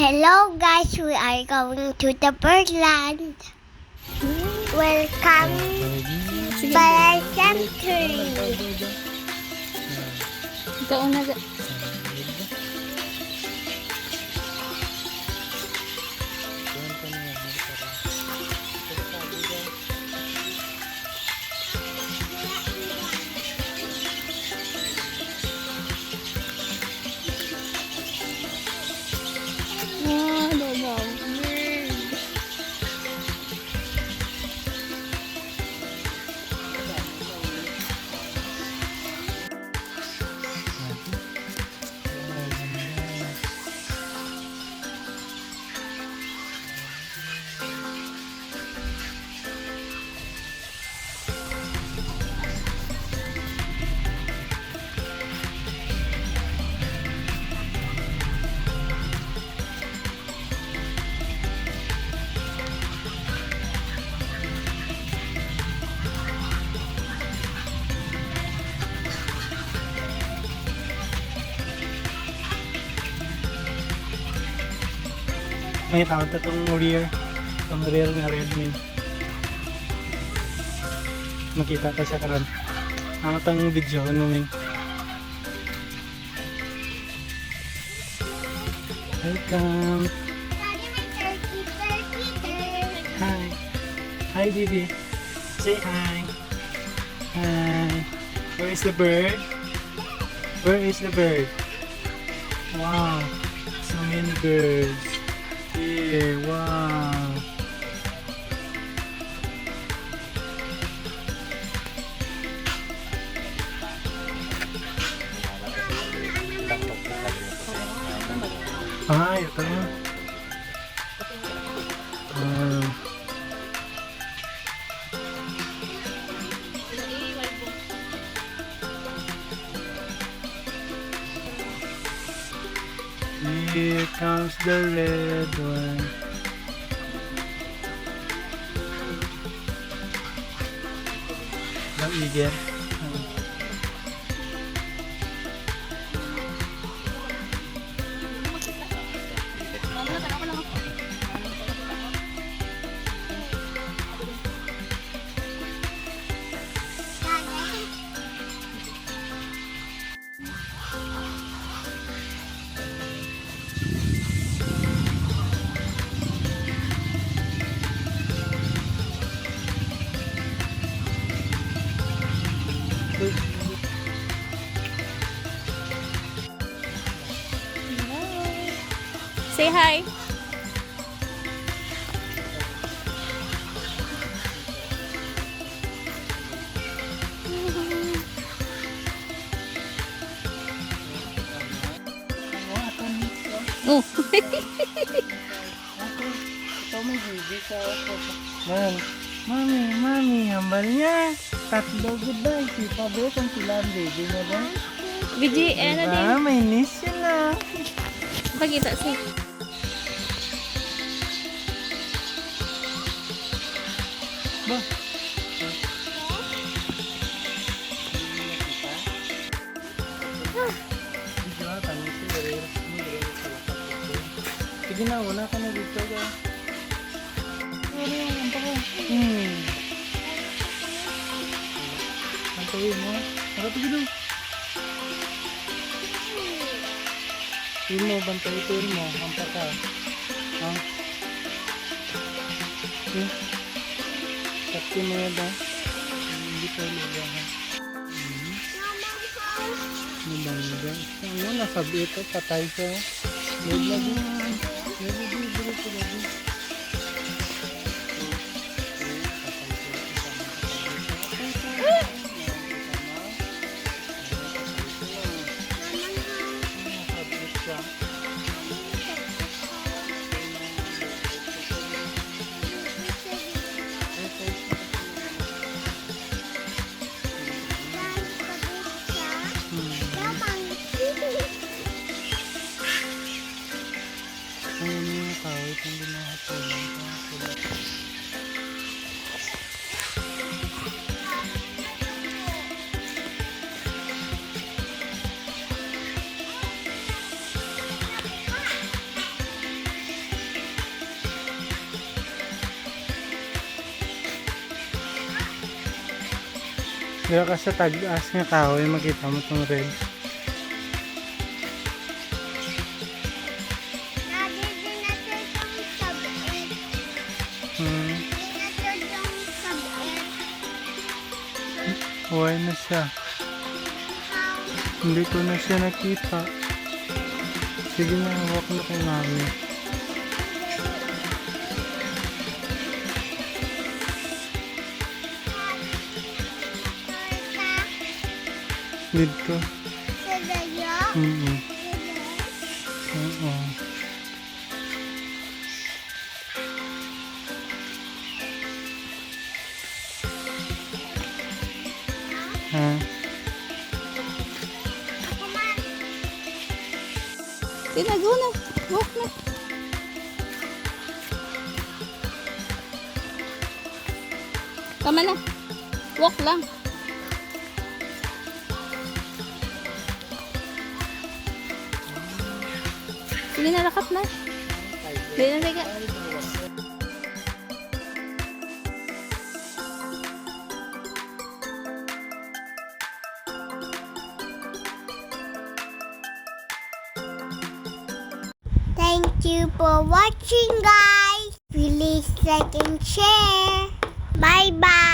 Hello guys, we are going to the Birdland. Welcome to Balay Country. Ikaw na. May tawag itong rear nga Redmi. Makita ka siya karon. Ang itong video ano may. Welcome. Hi. Hi baby. Say hi. Hi. Where is the bird? Where is the bird? Wow. So many birds. Yeah, wow. Ito na. Here comes the red one. Ang eagle. Say hi. Oh. Mami, hambal niya. Tatlo goodbye. Si Pablo kung sila ang baby niya ba? Biji, ano din? May niece yun na. Pagkita siya. Ba? Sige na, wala ka na dito ka. Antawin mo. Harap ka dito. Tuin mo, bantay mo. Hampa ka. Ha? Okay. Sakti mo yan ba? Hindi ko luga ha. Nabangga. Ano, nasabi ito. Patay siya. Lagi. Kaya ka sa tag-as nga kahoy, makita mo itong red. Daddy, dinosaur yung sab-et. Hmm. Dinosaur yung sab-et. Buhay na siya. Hindi ko na siya nakita. Sige na, walk na kay mami. Dito. Sa dayo? Oo. Oo. Ha? Sige, go na. Walk na. Tama na. Walk lang. Sige na, lakat na. Sige na, sige. Thank you for watching, guys. Please like and share. Bye bye.